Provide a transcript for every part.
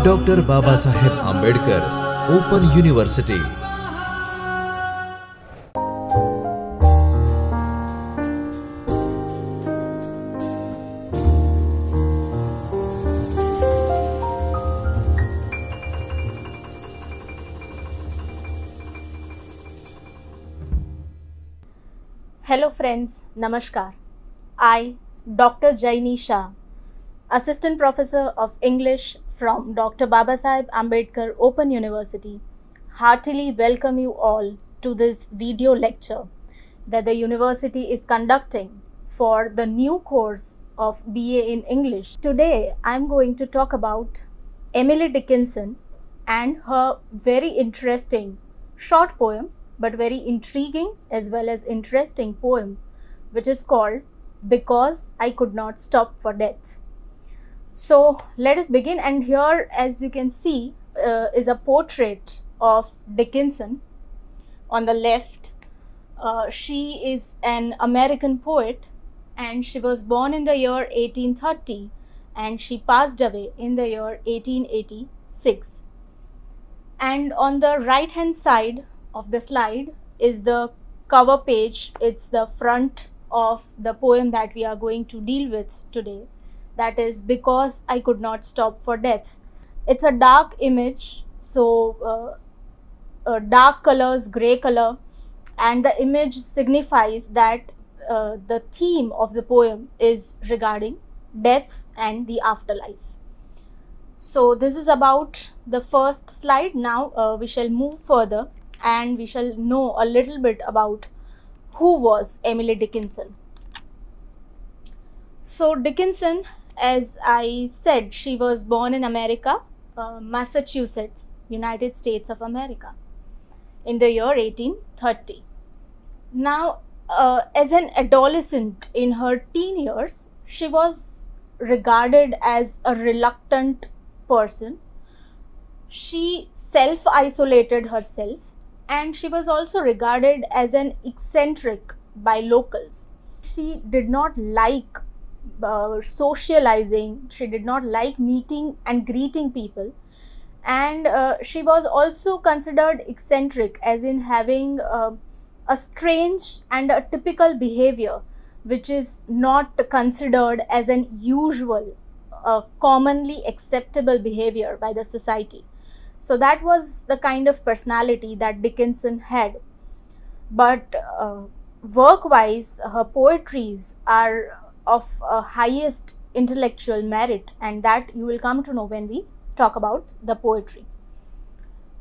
Dr. Babasaheb Ambedkar Open University. Hello friends, Namaskar. I, Dr. Jaini Shah, Assistant Professor of English from Dr. Babasaheb Ambedkar Open University, heartily welcome you all to this video lecture that the university is conducting for the new course of BA in English. Today, I am going to talk about Emily Dickinson and her very interesting short poem, but very intriguing as well as interesting poem, which is called Because I Could Not Stop for Death. So let us begin, and here, as you can see, is a portrait of Dickinson. On the left, she is an American poet, and she was born in the year 1830 and she passed away in the year 1886. And on the right hand side of the slide is the cover page. It's the front of the poem that we are going to deal with today, that is Because I Could Not Stop for Death. It's a dark image, so dark colors, gray color, and the image signifies that the theme of the poem is regarding death and the afterlife. So this is about the first slide. Now we shall move further and we shall know a little bit about who was Emily Dickinson. So Dickinson, as I said, she was born in America, Massachusetts, United States of America, in the year 1830. Now, as an adolescent in her teen years, she was regarded as a reluctant person. She self-isolated herself, and she was also regarded as an eccentric by locals. She did not like socializing, she did not like meeting and greeting people, and she was also considered eccentric as in having a strange and a typical behavior which is not considered as an usual, commonly acceptable behavior by the society. So that was the kind of personality that Dickinson had. But work-wise, her poetries are of highest intellectual merit, and that you will come to know when we talk about the poetry.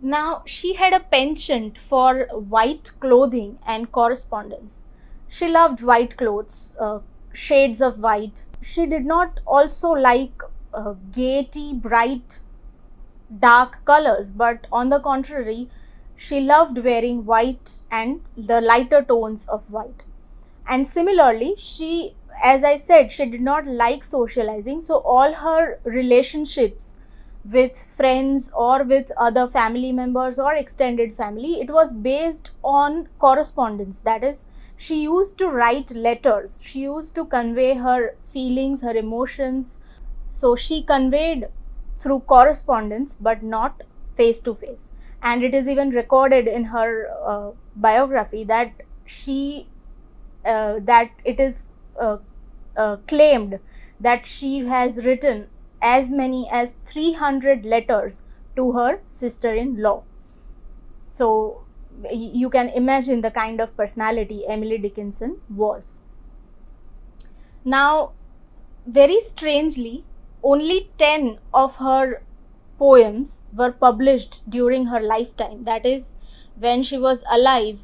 Now, she had a penchant for white clothing and correspondence. She loved white clothes, shades of white. She did not also like gaiety, bright, dark colors, but on the contrary, she loved wearing white and the lighter tones of white. And similarly, she, as I said, she did not like socializing, so all her relationships with friends or with other family members or extended family, it was based on correspondence. That is, she used to write letters, she used to convey her feelings, her emotions. So she conveyed through correspondence but not face to face. And it is even recorded in her biography that it is claimed that she has written as many as 300 letters to her sister-in-law. So you can imagine the kind of personality Emily Dickinson was. Now, very strangely, only 10 of her poems were published during her lifetime. That is, when she was alive,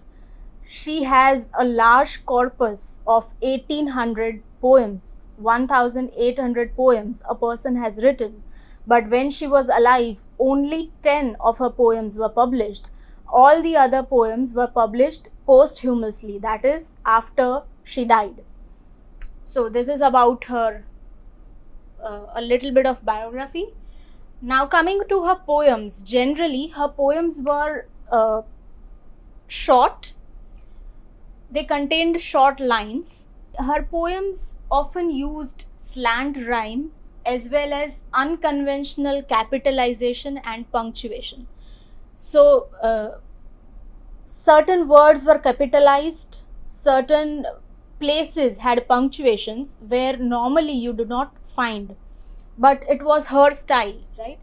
she has a large corpus of 1800 poems, 1800 poems a person has written. But when she was alive, only 10 of her poems were published. All the other poems were published posthumously, that is, after she died. So this is about her, a little bit of biography. Now coming to her poems, generally her poems were short. They contained short lines. Her poems often used slant rhyme as well as unconventional capitalization and punctuation. So certain words were capitalized, certain places had punctuations where normally you do not find, but it was her style, right?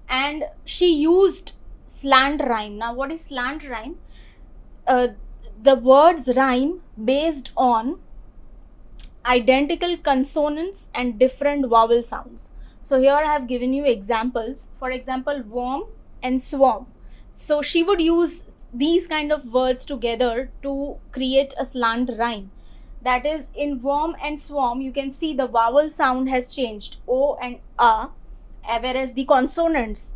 And she used slant rhyme. Now what is slant rhyme? The words rhyme based on identical consonants and different vowel sounds. So here I have given you examples. For example, worm and swarm. So she would use these kind of words together to create a slant rhyme. That is, in worm and swarm, you can see the vowel sound has changed, O and A, whereas the consonants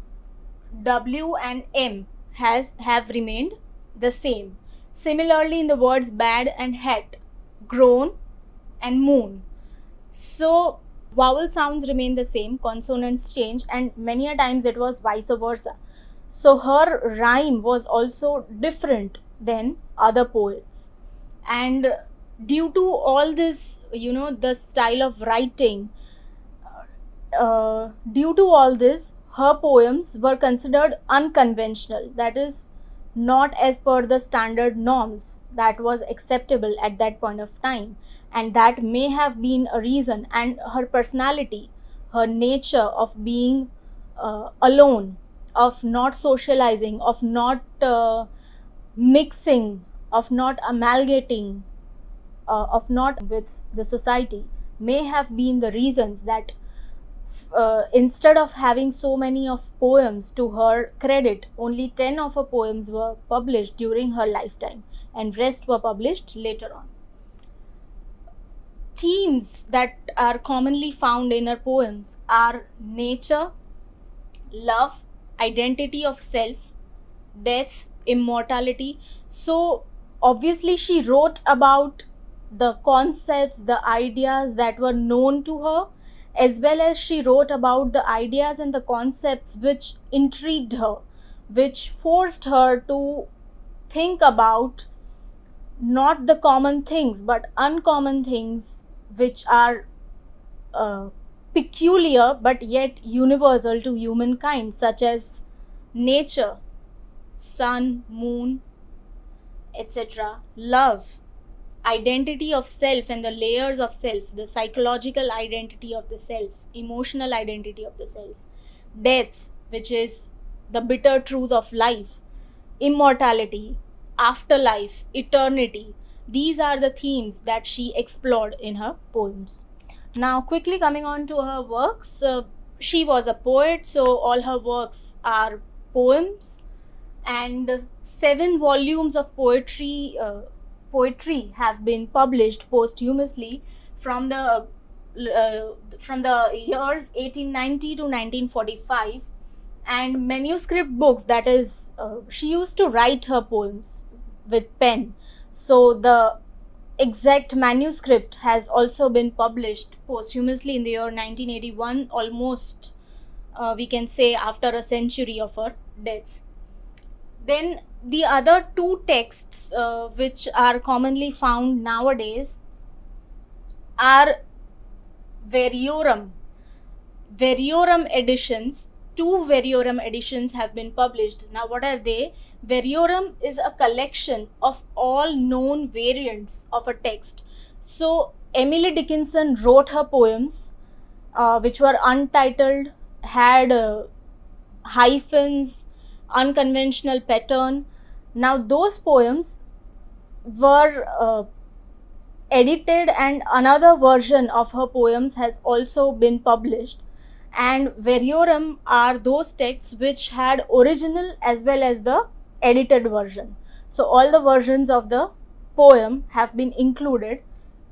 W and M have remained the same. Similarly, in the words bad and het, grown and moon. So vowel sounds remain the same, consonants change, and many a times it was vice versa. So her rhyme was also different than other poets. And due to all this, the style of writing, due to all this, her poems were considered unconventional, that is, not as per the standard norms that was acceptable at that point of time. And that may have been a reason. And her personality, her nature of being alone, of not socializing, of not mixing, of not amalgamating, of not with the society, may have been the reasons that instead of having so many of poems to her credit, only 10 of her poems were published during her lifetime and rest were published later on. Themes that are commonly found in her poems are nature, love, identity of self, death, immortality. So obviously she wrote about the concepts, the ideas that were known to her, as well as she wrote about the ideas and the concepts which intrigued her, which forced her to think about not the common things but uncommon things which are peculiar but yet universal to humankind, such as nature, sun, moon, etc., love, identity of self and the layers of self, the psychological identity of the self, emotional identity of the self, death, which is the bitter truth of life, immortality, afterlife, eternity. These are the themes that she explored in her poems. Now quickly coming on to her works, she was a poet, so all her works are poems, and 7 volumes of poetry have been published posthumously from the years 1890 to 1945, and manuscript books, that is, she used to write her poems with pen, so the exact manuscript has also been published posthumously in the year 1981, almost we can say after a century of her death. Then the other 2 texts which are commonly found nowadays are variorum editions. 2 variorum editions have been published. Now what are they? Variorum is a collection of all known variants of a text. So Emily Dickinson wrote her poems which were untitled, had hyphens, unconventional pattern. Now those poems were edited, and another version of her poems has also been published. And variorum are those texts which had original as well as the edited version. So all the versions of the poem have been included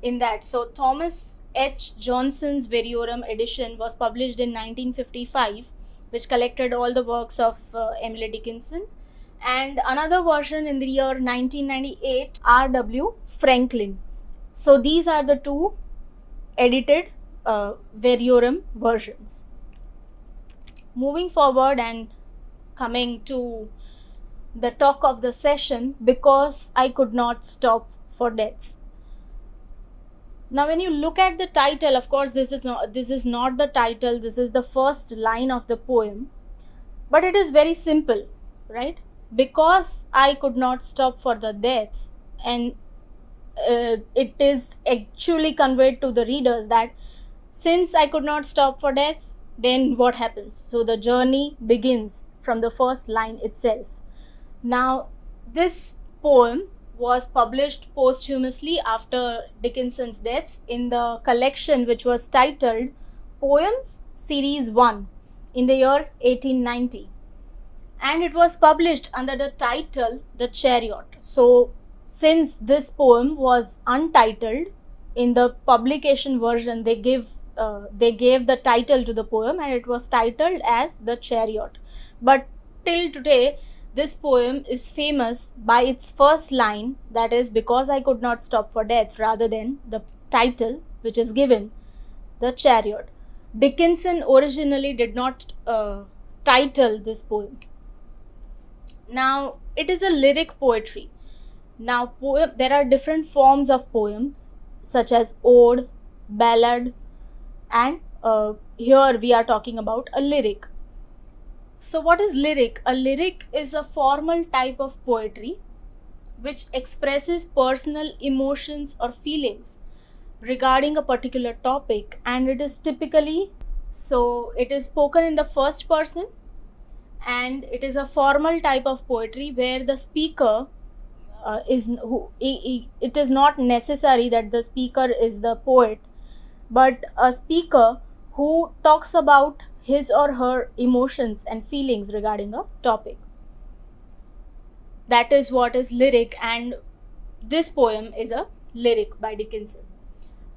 in that. So Thomas H. Johnson's variorum edition was published in 1955, which collected all the works of Emily Dickinson, and another version in the year 1998, R.W. Franklin. So these are the 2 edited variorum versions. Moving forward and coming to the talk of the session, because I could not stop for deaths. Now when you look at the title, of course this is not the title, this is the first line of the poem, but it is very simple, right? Because I could not stop for the deaths, and it is actually conveyed to the readers that since I could not stop for deaths, then what happens? So the journey begins from the first line itself. Now this poem was published posthumously after Dickinson's death in the collection which was titled Poems Series 1 in the year 1890, and it was published under the title The Chariot. So since this poem was untitled, in the publication version they gave the title to the poem, and it was titled as The Chariot. But till today this poem is famous by its first line, that is, because I could not stop for death, rather than the title which is given, The Chariot. Dickinson originally did not title this poem. Now it is a lyric poetry. Now there are different forms of poems such as ode, ballad, and here we are talking about a lyric. So what is lyric? A lyric is a formal type of poetry which expresses personal emotions or feelings regarding a particular topic, and it is spoken in the first person, and it is a formal type of poetry where the speaker it is not necessary that the speaker is the poet, but a speaker who talks about his or her emotions and feelings regarding a topic. That is what is lyric, and this poem is a lyric by Dickinson.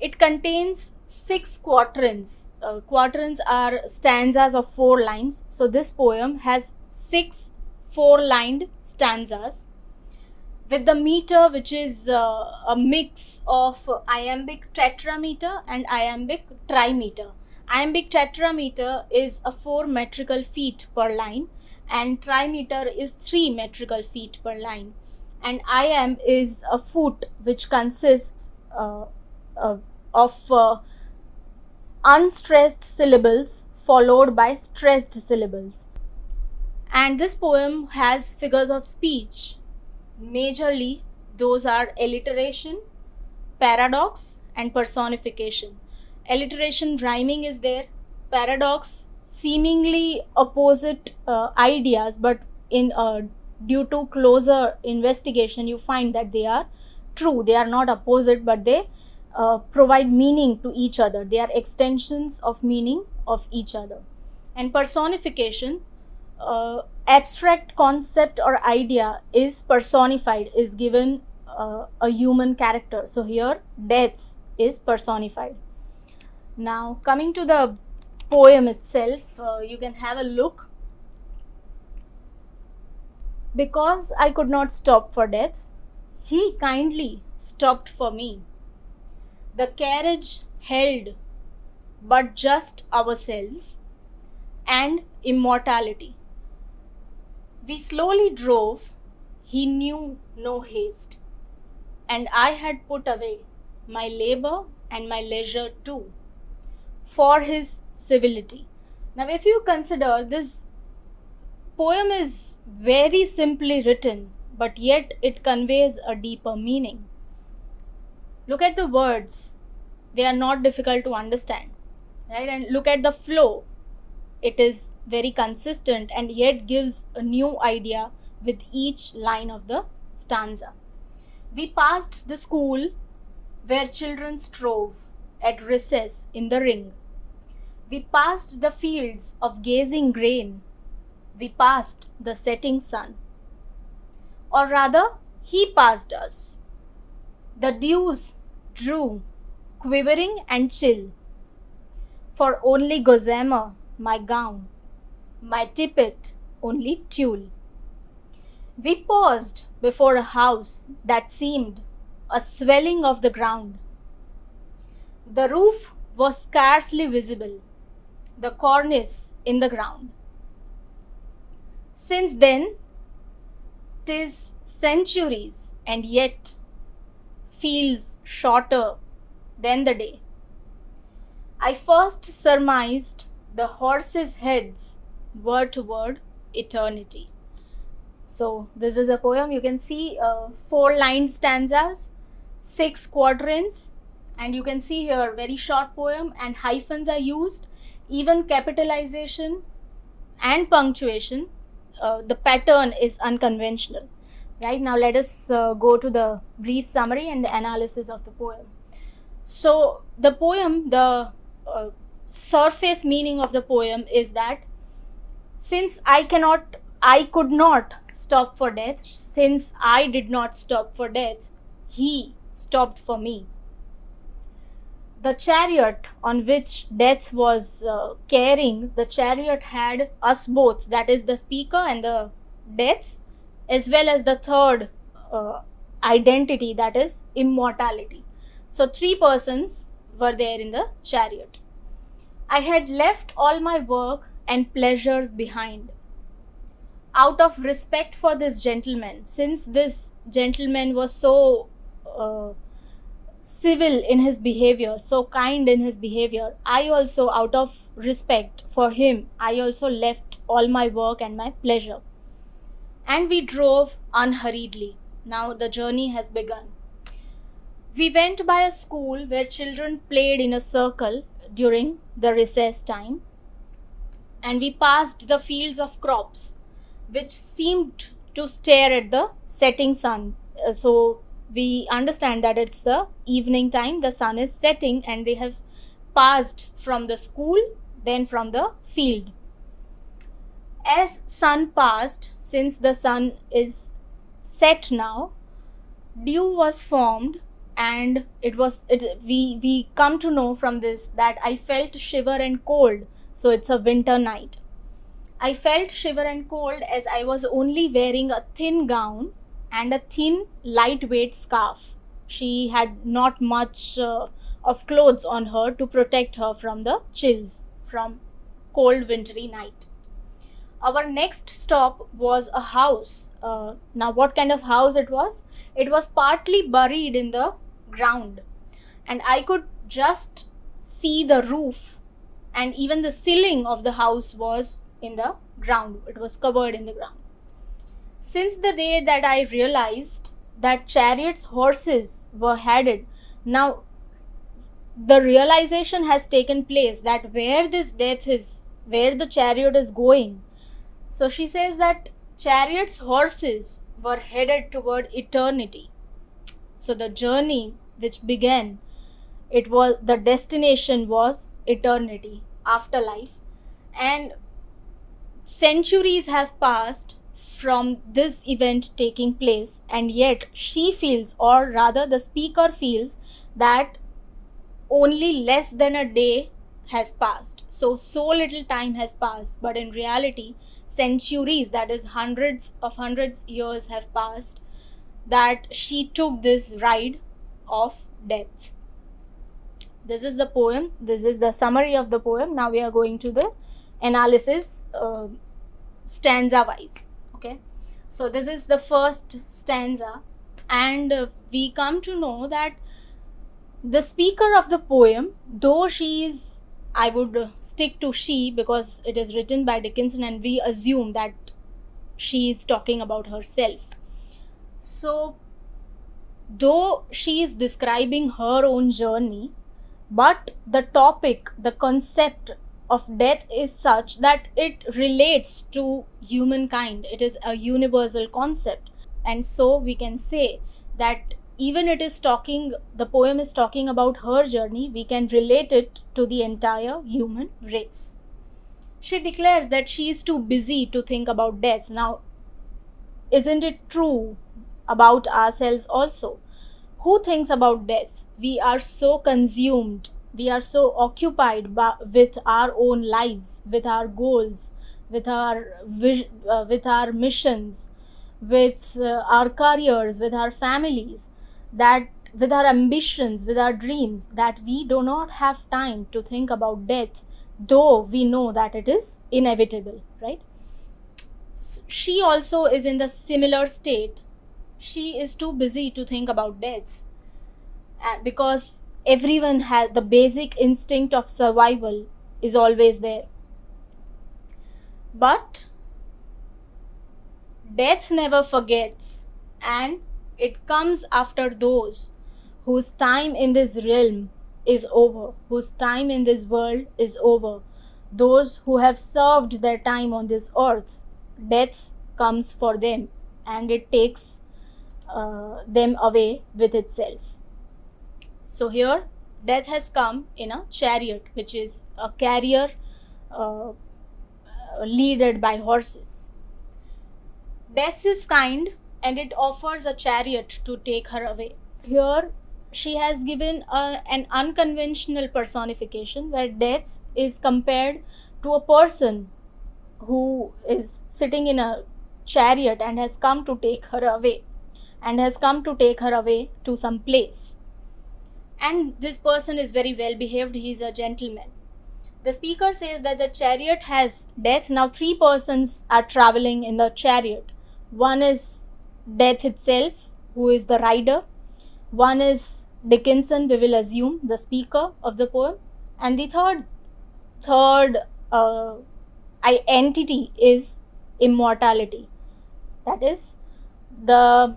It contains 6 quatrains. Quatrains are stanzas of 4 lines. So this poem has 6 4-lined stanzas with the meter which is a mix of iambic tetrameter and iambic trimeter. Iambic tetrameter is a 4 metrical feet per line, and trimeter is 3 metrical feet per line, and iamb is a foot which consists of unstressed syllables followed by stressed syllables. And this poem has figures of speech. Majorly those are alliteration, paradox, and personification. Alliteration, rhyming is there. Paradox, seemingly opposite ideas, but in due to closer investigation you find that they are true. They are not opposite, but they provide meaning to each other. They are extensions of meaning of each other. And personification, abstract concept or idea is personified, is given a human character. So here death is personified. Now coming to the poem itself, you can have a look. Because I could not stop for death, he kindly stopped for me. The carriage held but just ourselves and immortality. We slowly drove, he knew no haste, and I had put away my labor and my leisure too, for his civility. Now if you consider, this poem is very simply written, but yet it conveys a deeper meaning. Look at the words, they are not difficult to understand, right? And look at the flow, it is very consistent and yet gives a new idea with each line of the stanza. We passed the school where children strove at recess in the ring. We passed the fields of gazing grain. We passed the setting sun. Or rather, he passed us. The dews drew, quivering and chill. For only gossamer my gown, my tippet only tulle. We paused before a house that seemed a swelling of the ground. The roof was scarcely visible, the cornice in the ground. Since then, 'tis centuries, and yet feels shorter then the day. I first surmised the horses' heads were toward eternity. So this is a poem. You can see 4-line stanzas, 6 quatrains, and you can see here very short poem, and hyphens are used, even capitalization and punctuation. The pattern is unconventional. Right, now let us go to the brief summary and the analysis of the poem. So the poem, the surface meaning of the poem is that since I could not stop for death, since I did not stop for death, he stopped for me. The chariot on which death was carrying, the chariot had us both, that is the speaker and the death, as well as the third identity, that is immortality. So 3 persons were there in the chariot. I had left all my work and pleasures behind. Out of respect for this gentleman, since this gentleman was so civil in his behavior, so kind in his behavior, I also, out of respect for him, I also left all my work and my pleasure. And we drove unhurriedly. Now the journey has begun. We went by a school where children played in a circle during the recess time, and we passed the fields of crops which seemed to stare at the setting sun. So we understand that it's the evening time, the sun is setting, and they have passed from the school, then from the field. As sun passed, since the sun is set now, dew was formed, and we come to know from this that I felt shiver and cold. So it's a winter night. I felt shiver and cold as I was only wearing a thin gown and a thin lightweight scarf. She had not much of clothes on her to protect her from the chills, from cold wintry night. Our next stop was a house. Now what kind of house it was? It was partly buried in the ground, and I could just see the roof, and even the ceiling of the house was in the ground. It was covered in the ground. Since the day that I realized that chariot's horses were headed, now the realization has taken place that where this death is, where the chariot is going. So she says that chariot's horses were headed toward eternity. So the journey which began, the destination was eternity, afterlife, and centuries have passed from this event taking place, and yet she feels, or rather the speaker feels, that only less than a day has passed. So little time has passed, but in reality centuries, that is hundreds years have passed, that she took this ride of death. This is the poem. This is the summary of the poem. Now we are going to the analysis stanza wise. Okay, so this is the first stanza, and we come to know that the speaker of the poem, though she is, I would stick to she because it is written by Dickinson and we assume that she is talking about herself. So though she is describing her own journey, but the topic, the concept of death is such that it relates to humankind. It is a universal concept, and so we can say that even the poem is talking about her journey, we can relate it to the entire human race. She declares that she is too busy to think about death. Now, isn't it true about ourselves also? Who thinks about death? We are so consumed, we are so occupied with our own lives, with our goals, with our missions, with our careers, with our families, that with our ambitions, with our dreams, that we do not have time to think about death, though we know that it is inevitable, right? She also is in the similar state. She is too busy to think about death, because everyone has the basic instinct of survival is always there. But death never forgets, and it comes after those whose time in this realm is over, whose time in this world is over, those who have served their time on this earth. Death comes for them, and it takes them away with itself. So here death has come in a chariot, which is a carrier leaded by horses. Death is kind, and it offers a chariot to take her away. Here she has given an unconventional personification where death is compared to a person who is sitting in a chariot and has come to take her away, and has come to take her away to some place. And this person is very well behaved, he is a gentleman. The speaker says that the chariot has death. Now 3 persons are traveling in the chariot. One is death itself, who is the rider. One is Dickinson, we will assume, the speaker of the poem. And the third entity is immortality. That is the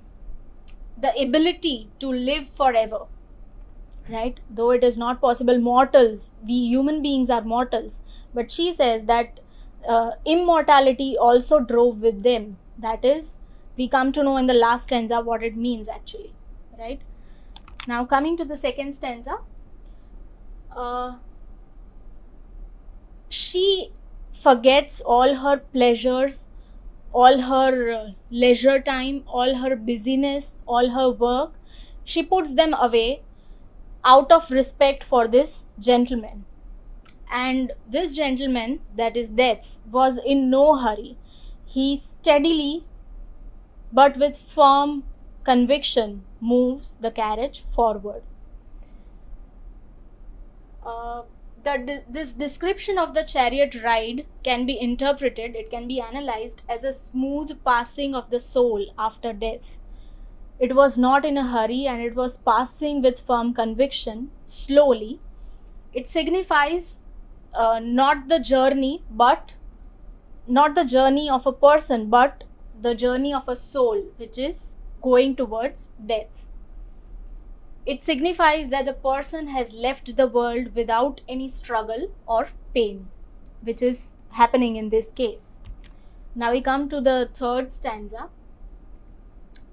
ability to live forever. Right? Though it is not possible, mortals, we human beings are mortals, but she says that immortality also drove with them. That is, we come to know in the last stanza what it means actually. Right? Now coming to the second stanza, she forgets all her pleasures, all her leisure time, all her busyness, all her work. She puts them away out of respect for this gentleman. And this gentleman, that is Death, was in no hurry. He steadily but with firm conviction moves the carriage forward. This description of the chariot ride can be interpreted, it can be analyzed as a smooth passing of the soul after death. It was not in a hurry, and it was passing with firm conviction, slowly. It signifies not the journey of a person, but the journey of a soul, which is going towards death. It signifies that the person has left the world without any struggle or pain, which is happening in this case. Now we come to the third stanza.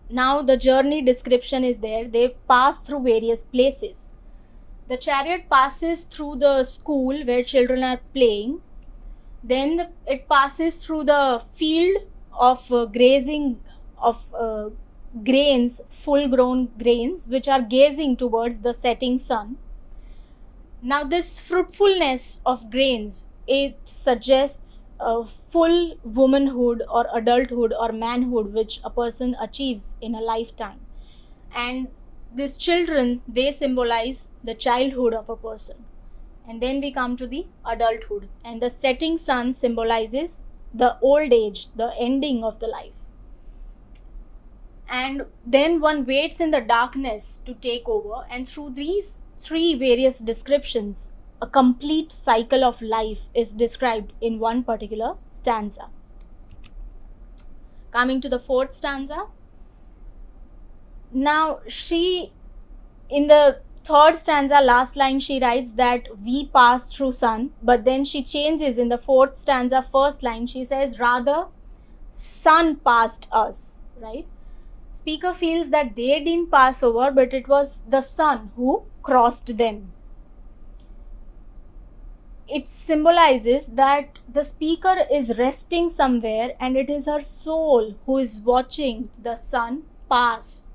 Now the journey description is there. They pass through various places. The chariot passes through the school where children are playing. Then it passes through the field of grazing of grains, full grown grains, which are gazing towards the setting sun. Now this fruitfulness of grains, it suggests a full womanhood or adulthood or manhood which a person achieves in a lifetime. And these children, they symbolize the childhood of a person. And then we come to the adulthood, and the setting sun symbolizes the old age, the ending of the life. And then one waits in the darkness to take over, and through these 3 various descriptions, a complete cycle of life is described in one particular stanza. Coming to the fourth stanza. Now in the third stanza, last line, she writes that we pass through sun, but then she changes in the fourth stanza, first line, she says rather sun passed us, right? Speaker feels that they didn't pass over, but it was the sun who crossed them. It symbolizes that the speaker is resting somewhere, and it is her soul who is watching the sun pass.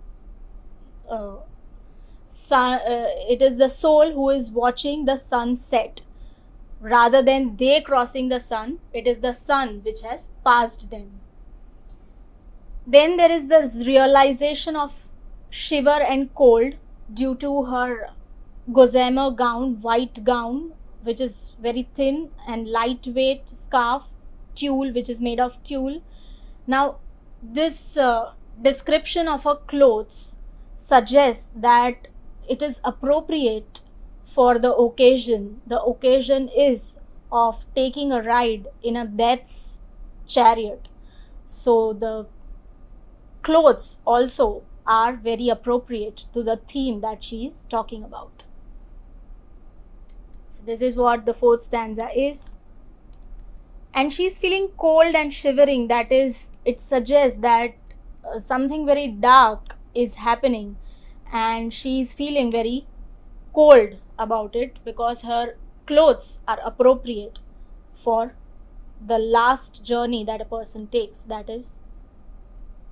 It is the soul who is watching the sun set. Rather than they crossing the sun, it is the sun which has passed them. Then there is the realization of shiver and cold due to her gossamer gown, white gown, which is very thin, and lightweight scarf, tulle, which is made of tulle. Now this description of her clothes suggests that it is appropriate for the occasion. The occasion is of taking a ride in a death's chariot. So the clothes also are very appropriate to the theme that she is talking about. So this is what the fourth stanza is. And she's feeling cold and shivering. That is, it suggests that something very dark is happening, and she's feeling very cold about it because her clothes are appropriate for the last journey that a person takes, that is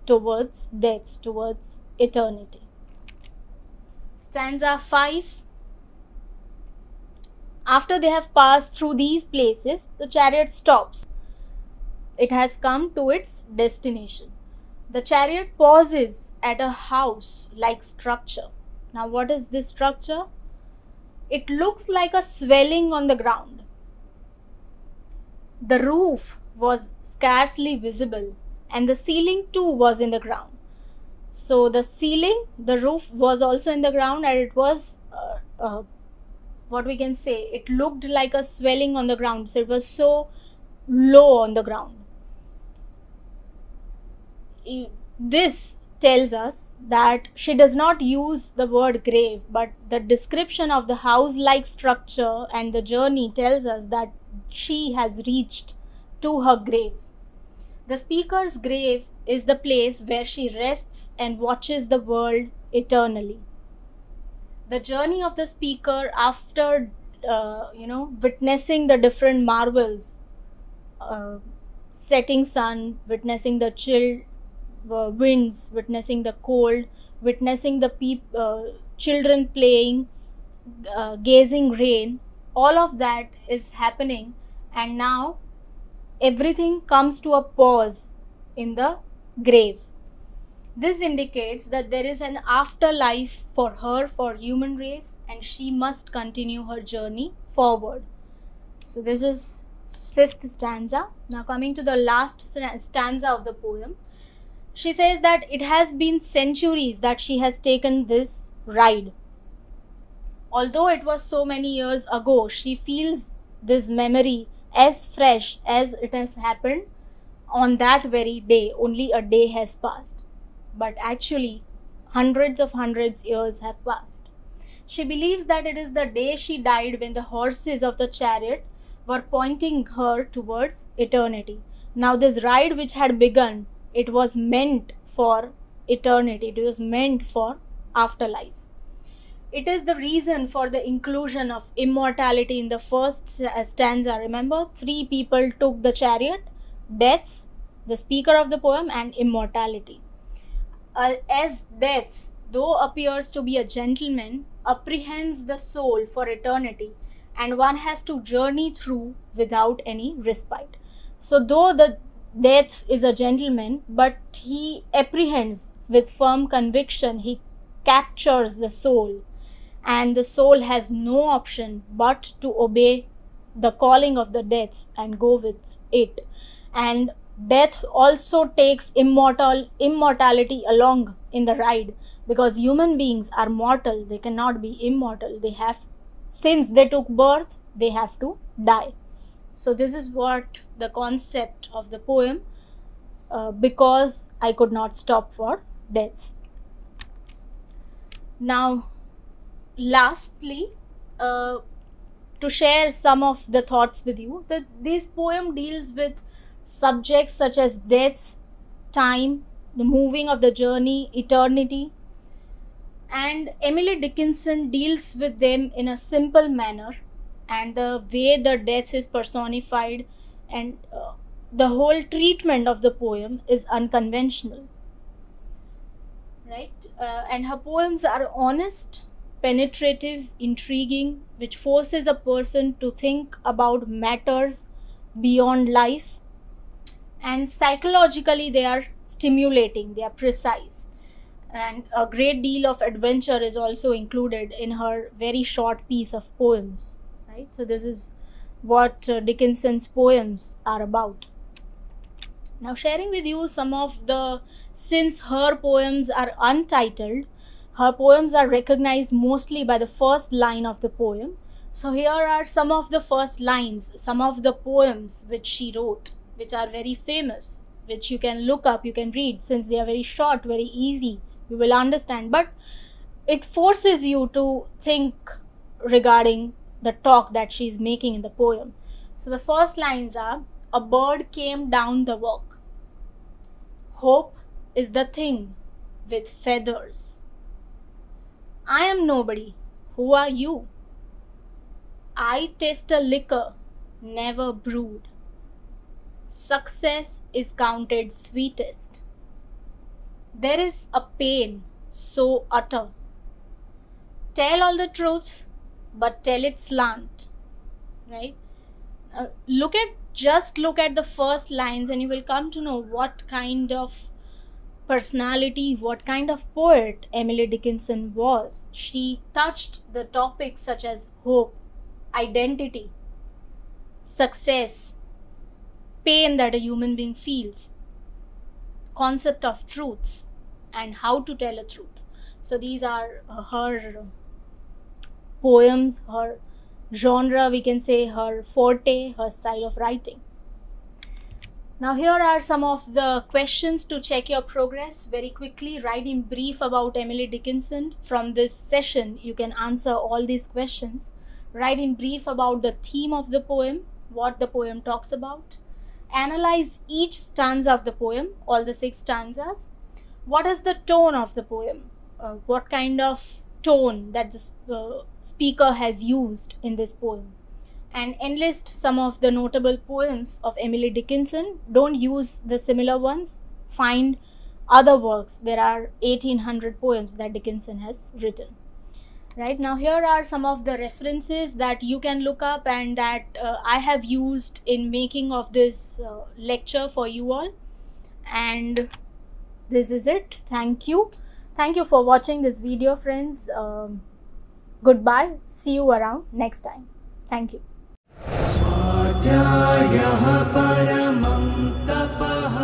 towards death, towards eternity. Stanza 5. After they have passed through these places, the chariot stops. It has come to its destination. The chariot pauses at a house-like structure. Now, what is this structure? It looks like a swelling on the ground. The roof was scarcely visible, and the ceiling too was in the ground. So the ceiling, the roof was also in the ground, and it was what we can say, it looked like a swelling on the ground. So it was so low on the ground. This tells us that she does not use the word grave, but the description of the house-like structure and the journey tells us that she has reached to her grave. The speaker's grave is the place where she rests and watches the world eternally. The journey of the speaker after witnessing the different marvels, setting sun, witnessing the chill winds, witnessing the cold, witnessing the children playing, gazing rain, all of that is happening, and now everything comes to a pause in the grave. This indicates that there is an afterlife for her, for human race, and she must continue her journey forward. So this is fifth stanza. Now coming to the last stanza of the poem, she says that it has been centuries that she has taken this ride. Although it was so many years ago, she feels this memory as fresh as it has happened on that very day. Only a day has passed, but actually hundreds years have passed. She believes that it is the day she died when the horses of the chariot were pointing her towards eternity. Now this ride which had begun, it was meant for eternity. It was meant for afterlife. It is the reason for the inclusion of immortality in the first stanza. Remember, 3 people took the chariot: death, the speaker of the poem, and immortality. As death, though appears to be a gentleman, apprehends the soul for eternity, and one has to journey through without any respite. So though the death is a gentleman, but he apprehends with firm conviction, he captures the soul, and the soul has no option but to obey the calling of the death and go with it. And death also takes immortality along in the ride, because human beings are mortal, they cannot be immortal. They have, since they took birth, they have to die. So this is what the concept of the poem, because I could not stop for death. Now lastly, to share some of the thoughts with you, that this poem deals with subjects such as death, time, the moving of the journey, eternity, and Emily Dickinson deals with them in a simple manner, and the way the death is personified and the whole treatment of the poem is unconventional, right? And her poems are honest, penetrative, intriguing, which forces a person to think about matters beyond life, and psychologically they are stimulating, they are precise, and a great deal of adventure is also included in her very short piece of poems, right? So this is what Dickinson's poems are about. Now sharing with you some of the, since her poems are untitled, Her poems are recognized mostly by the first line of the poem. So here are some of the first lines, some of the poems which she wrote, which are very famous, which you can look up, you can read, since they are very short, very easy, you will understand. But it forces you to think regarding the talk that she is making in the poem. So the first lines are, a bird came down the walk. Hope is the thing with feathers. I am nobody. Who are you? I taste a liquor never brewed. Success is counted sweetest. There is a pain so utter. Tell all the truth, but tell it slant. Right? Just look at the first lines and you will come to know what kind of personality, what kind of poet Emily Dickinson was. She touched the topics such as hope, identity, success, pain that a human being feels, concept of truths, and how to tell a truth. So these are her poems, her genre, we can say, her forte, her style of writing. Now here are some of the questions to check your progress very quickly. Write in brief about Emily Dickinson. From this session, you can answer all these questions. Write in brief about the theme of the poem, what the poem talks about. Analyze each stanza of the poem, all the 6 stanzas. What is the tone of the poem? What kind of tone that the speaker has used in this poem? And enlist some of the notable poems of Emily Dickinson. Don't use the similar ones. Find other works. There are 1800 poems that Dickinson has written. Right, now here are some of the references that you can look up and that I have used in making of this lecture for you all. And this is it. Thank you. Thank you for watching this video, friends. Goodbye. See you around next time. Thank you. स्वाध्यायः परमं तपः